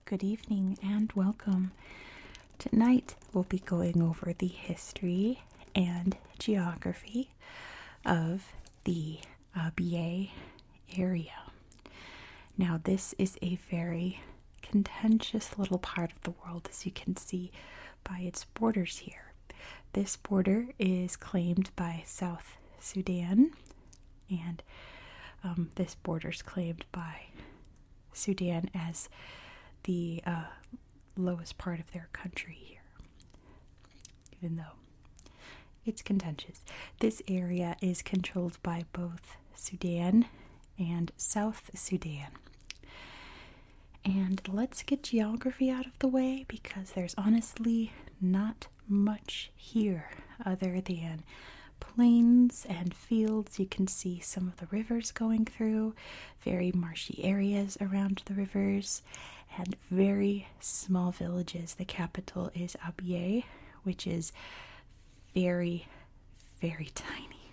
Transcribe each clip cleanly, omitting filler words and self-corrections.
Good evening and welcome. Tonight we'll be going over the history and geography of the Abyei area. Now, this is a very contentious little part of the world, as you can see by its borders here. This border is claimed by South Sudan, and this border is claimed by Sudan as the lowest part of their country here, even though it's contentious. This area is controlled by both Sudan and South Sudan. And let's get geography out of the way, because there's honestly not much here other than plains and fields. You can see some of the rivers going through, very marshy areas around the rivers, and very small villages. The capital is Abyei, which is very, very tiny.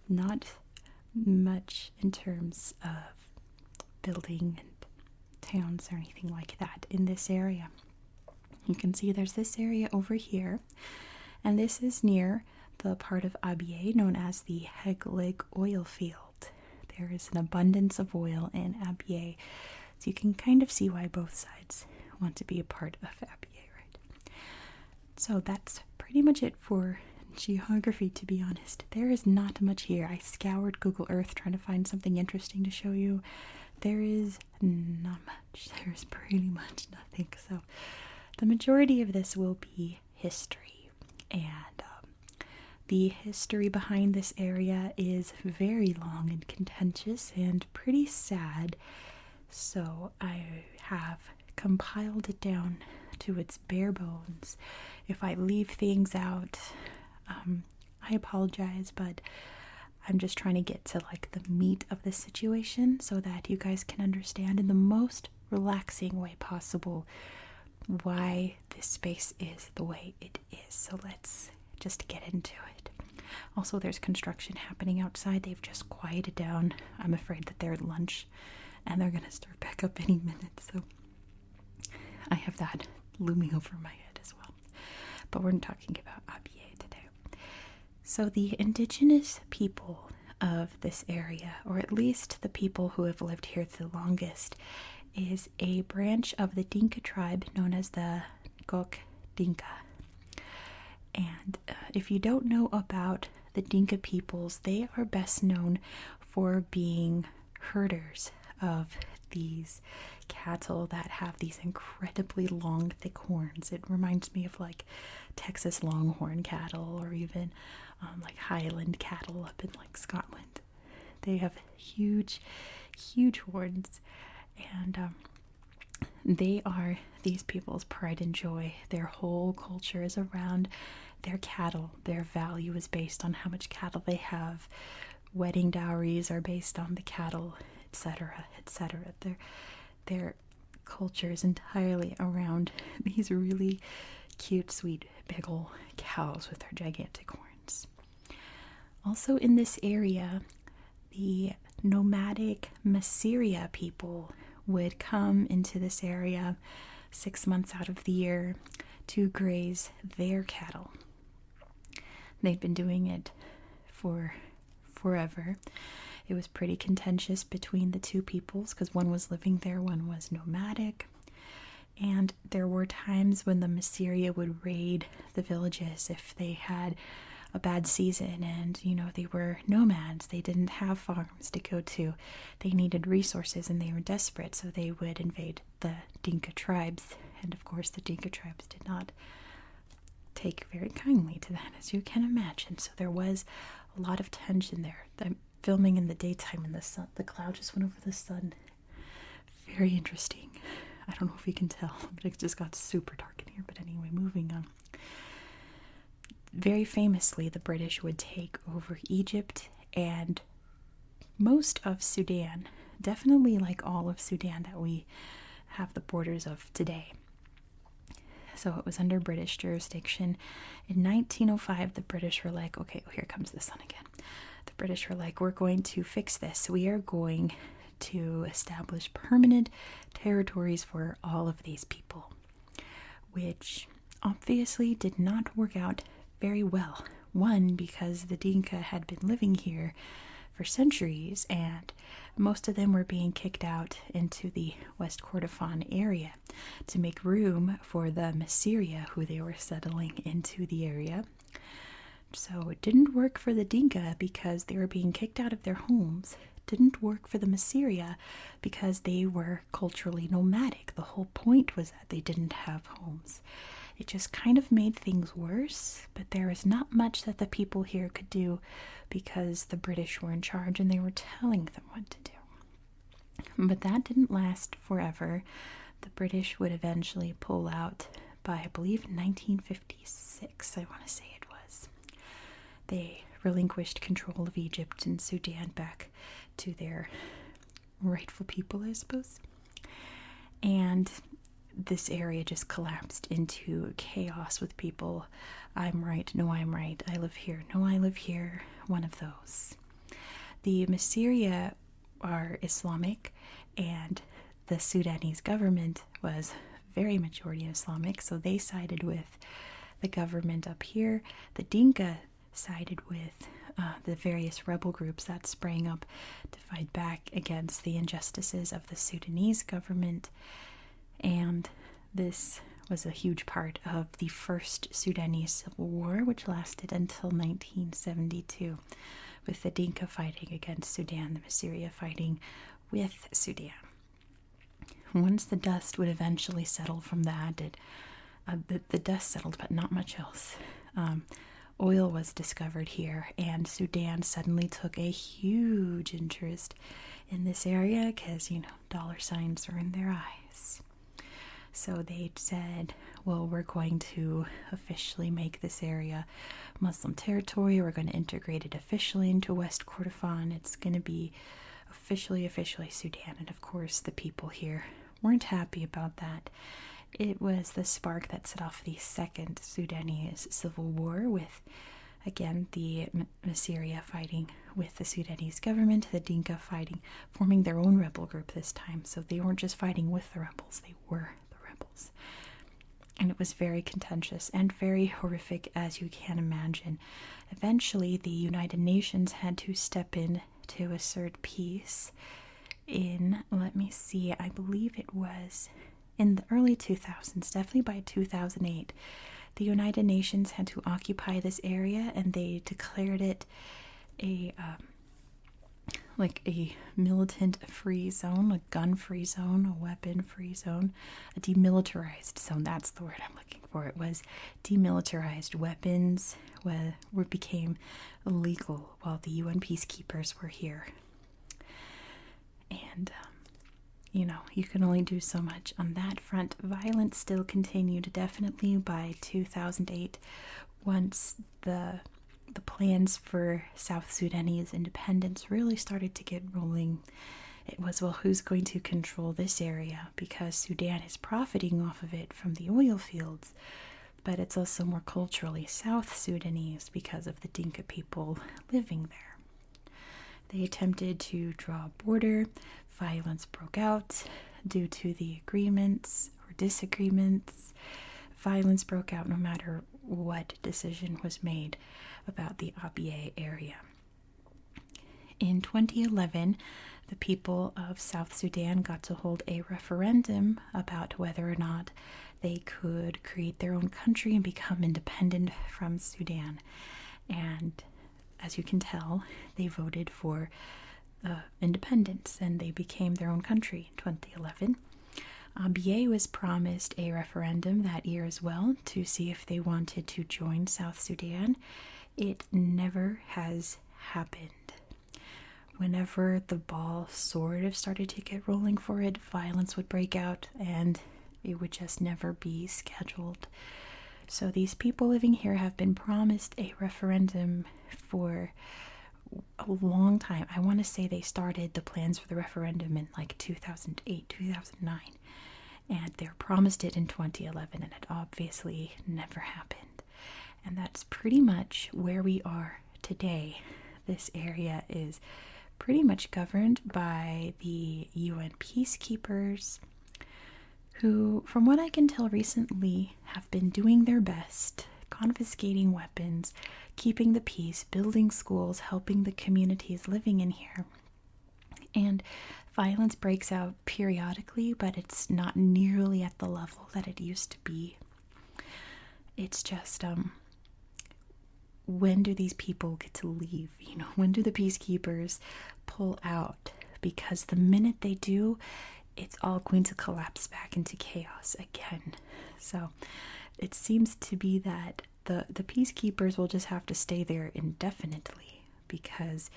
Not much in terms of building and towns or anything like that in this area. You can see there's this area over here, and this is near the part of Abyei known as the Heglig oil field. There is an abundance of oil in Abyei, so you can kind of see why both sides want to be a part of Abyei, right? So that's pretty much it for geography, to be honest. There is not much here. I scoured Google Earth trying to find something interesting to show you. There is not much. There's pretty much nothing. So the majority of this will be history, and the history behind this area is very long and contentious and pretty sad. So I have compiled it down to its bare bones. If I leave things out, I apologize, but I'm just trying to get to like the meat of the situation so that you guys can understand in the most relaxing way possible why this space is the way it is. So let's just get into it. Also, there's construction happening outside. They've just quieted down. I'm afraid that they're at lunch and they're going to start back up any minute. So I have that looming over my head as well. But we're talking about Abyei today. So the indigenous people of this area, or at least the people who have lived here the longest, is a branch of the Dinka tribe known as the Gok Dinka. And if you don't know about the Dinka peoples, they are best known for being herders of these cattle that have these incredibly long, thick horns. It reminds me of like Texas Longhorn cattle, or even like Highland cattle up in like Scotland. They have huge, huge horns, and they are these people's pride and joy. Their whole culture is around their cattle. Their value is based on how much cattle they have. Wedding dowries are based on the cattle, etc., etc. Their culture is entirely around these really cute, sweet, big ol' cows with their gigantic horns. Also in this area, the nomadic Massyria people would come into this area 6 months out of the year to graze their cattle. They'd been doing it for forever. It was pretty contentious between the two peoples because one was living there, one was nomadic. And there were times when the Massyria would raid the villages if they had a bad season, and they were nomads. They didn't have farms to go to. They needed resources and they were desperate, so they would invade the Dinka tribes. And of course the Dinka tribes did not take very kindly to that, as you can imagine. So there was a lot of tension there. I'm filming in the daytime in the sun. The cloud just went over the sun. Very interesting. I don't know if you can tell, but it just got super dark in here. But anyway, moving on. Very famously, the British would take over Egypt and most of Sudan. Definitely like all of Sudan that we have the borders of today. So it was under British jurisdiction. In 1905, the British were like, okay, here comes the sun again. The British were like, we're going to fix this. We are going to establish permanent territories for all of these people, which obviously did not work out very well. One, because the Dinka had been living here for centuries, and most of them were being kicked out into the West Kordofan area to make room for the Massyria, who they were settling into the area. So it didn't work for the Dinka because they were being kicked out of their homes. It didn't work for the Massyria because they were culturally nomadic. The whole point was that they didn't have homes. It just kind of made things worse, but there is not much that the people here could do because the British were in charge and they were telling them what to do. But that didn't last forever. The British would eventually pull out by, I believe, 1956, I want to say it was. They relinquished control of Egypt and Sudan back to their rightful people, I suppose. And this area just collapsed into chaos with people. I'm right, no, I'm right. I live here, no, I live here. One of those. The Massyria are Islamic, and the Sudanese government was very majority Islamic, so they sided with the government up here. The Dinka sided with the various rebel groups that sprang up to fight back against the injustices of the Sudanese government. And this was a huge part of the First Sudanese Civil War, which lasted until 1972, with the Dinka fighting against Sudan, the Massyria fighting with Sudan. Once the dust would eventually settle from that, the dust settled, but not much else. Oil was discovered here, and Sudan suddenly took a huge interest in this area because, dollar signs are in their eyes. So they said, well, we're going to officially make this area Muslim territory. We're going to integrate it officially into West Kordofan. It's going to be officially Sudan. And of course, the people here weren't happy about that. It was the spark that set off the Second Sudanese Civil War with, again, the Massyria fighting with the Sudanese government, the Dinka forming their own rebel group this time. So they weren't just fighting with the rebels, they were the rebels. And it was very contentious and very horrific, as you can imagine. Eventually, the United Nations had to step in to assert peace in, I believe it was in the early 2000s, definitely by 2008. The United Nations had to occupy this area, and they declared it a militant-free zone, a gun-free zone, a weapon-free zone, a demilitarized zone. That's the word I'm looking for. It was demilitarized. Weapons became illegal while the UN peacekeepers were here. And, you can only do so much on that front. Violence still continued, definitely by 2008, once the plans for South Sudanese independence really started to get rolling. It was, well, who's going to control this area? Because Sudan is profiting off of it from the oil fields, but it's also more culturally South Sudanese because of the Dinka people living there. They attempted to draw a border. Violence broke out due to the agreements or disagreements. Violence broke out no matter what decision was made about the Abyei area. In 2011, the people of South Sudan got to hold a referendum about whether or not they could create their own country and become independent from Sudan. And as you can tell, they voted for independence and they became their own country in 2011. Abyei was promised a referendum that year as well to see if they wanted to join South Sudan. It never has happened. Whenever the ball sort of started to get rolling for it, violence would break out and it would just never be scheduled. So these people living here have been promised a referendum for a long time. I want to say they started the plans for the referendum in 2008, 2009. And they were promised it in 2011, and it obviously never happened. And that's pretty much where we are today. This area is pretty much governed by the UN peacekeepers, who, from what I can tell recently, have been doing their best, confiscating weapons, keeping the peace, building schools, helping the communities living in here. And violence breaks out periodically, but it's not nearly at the level that it used to be. It's just, when do these people get to leave? You know, when do the peacekeepers pull out? Because the minute they do, it's all going to collapse back into chaos again. So it seems to be that the peacekeepers will just have to stay there indefinitely, because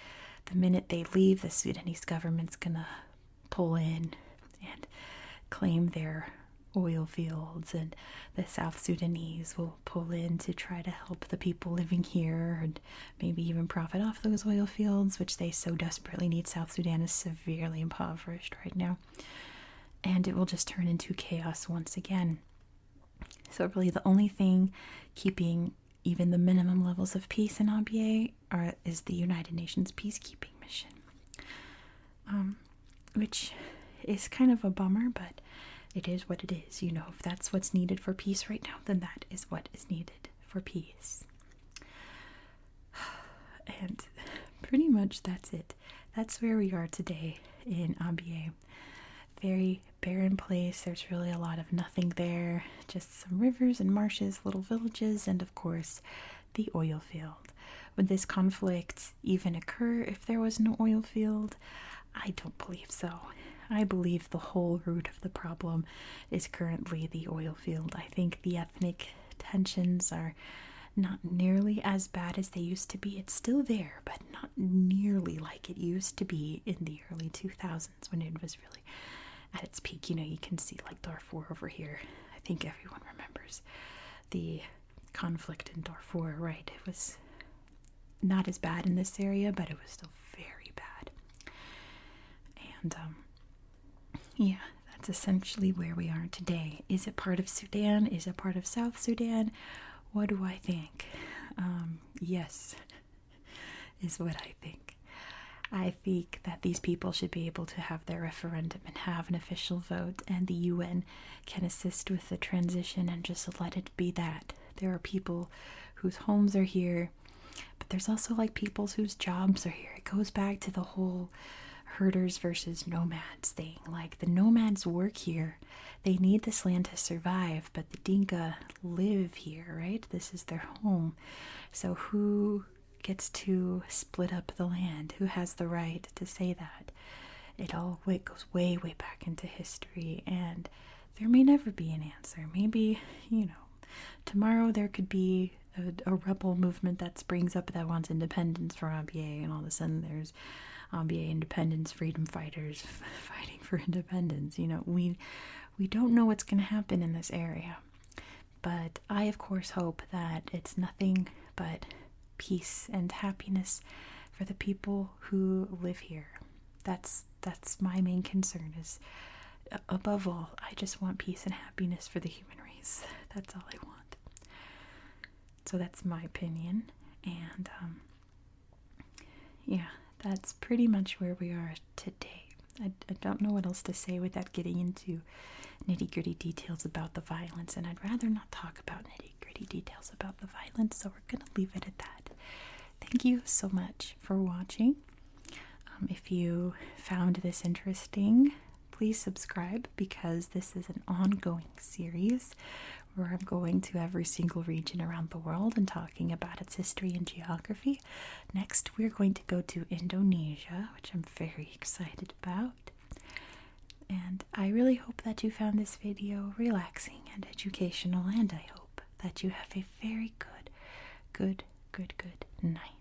the minute they leave, the Sudanese government's gonna pull in and claim their oil fields, and the South Sudanese will pull in to try to help the people living here and maybe even profit off those oil fields, which they so desperately need. South Sudan is severely impoverished right now, and it will just turn into chaos once again. So really the only thing keeping even the minimum levels of peace in Abyei is the United Nations peacekeeping mission, which is kind of a bummer, but it is what it is. You know, if that's what's needed for peace right now, then that is what is needed for peace. And pretty much that's it. That's where we are today in Abyei. Very barren place. There's really a lot of nothing there. Just some rivers and marshes, little villages, and of course the oil field. Would this conflict even occur if there was no oil field? I don't believe so. I believe the whole root of the problem is currently the oil field. I think the ethnic tensions are not nearly as bad as they used to be. It's still there, but not nearly like it used to be in the early 2000s when it was really at its peak. You know, you can see like Darfur over here. I think everyone remembers the conflict in Darfur, right? It was not as bad in this area, but it was still very bad. And yeah, that's essentially where we are today. Is it part of Sudan? Is it part of South Sudan? What do I think? Yes, is what I think. I think that these people should be able to have their referendum and have an official vote, and the UN can assist with the transition and just let it be that. There are people whose homes are here, but there's also like peoples whose jobs are here. It goes back to the whole herders versus nomads thing. Like, the nomads work here. They need this land to survive, but the Dinka live here, right? This is their home. So who gets to split up the land? Who has the right to say that? It all goes way, way back into history, and there may never be an answer. Maybe, you know, tomorrow there could be a rebel movement that springs up that wants independence for Abyei, and all of a sudden there's Abyei independence freedom fighters fighting for independence. You know, we don't know what's going to happen in this area, but I of course hope that it's nothing but peace and happiness for the people who live here. That's my main concern. Is above all, I just want peace and happiness for the human race. That's all I want. So that's my opinion, and yeah, that's pretty much where we are today. I don't know what else to say without getting into nitty-gritty details about the violence, and I'd rather not talk about nitty-gritty details about the violence, so we're going to leave it at that. Thank you so much for watching. If you found this interesting, please subscribe, because this is an ongoing series where I'm going to every single region around the world and talking about its history and geography. Next, we're going to go to Indonesia, which I'm very excited about. And I really hope that you found this video relaxing and educational, and I hope that you have a very good night.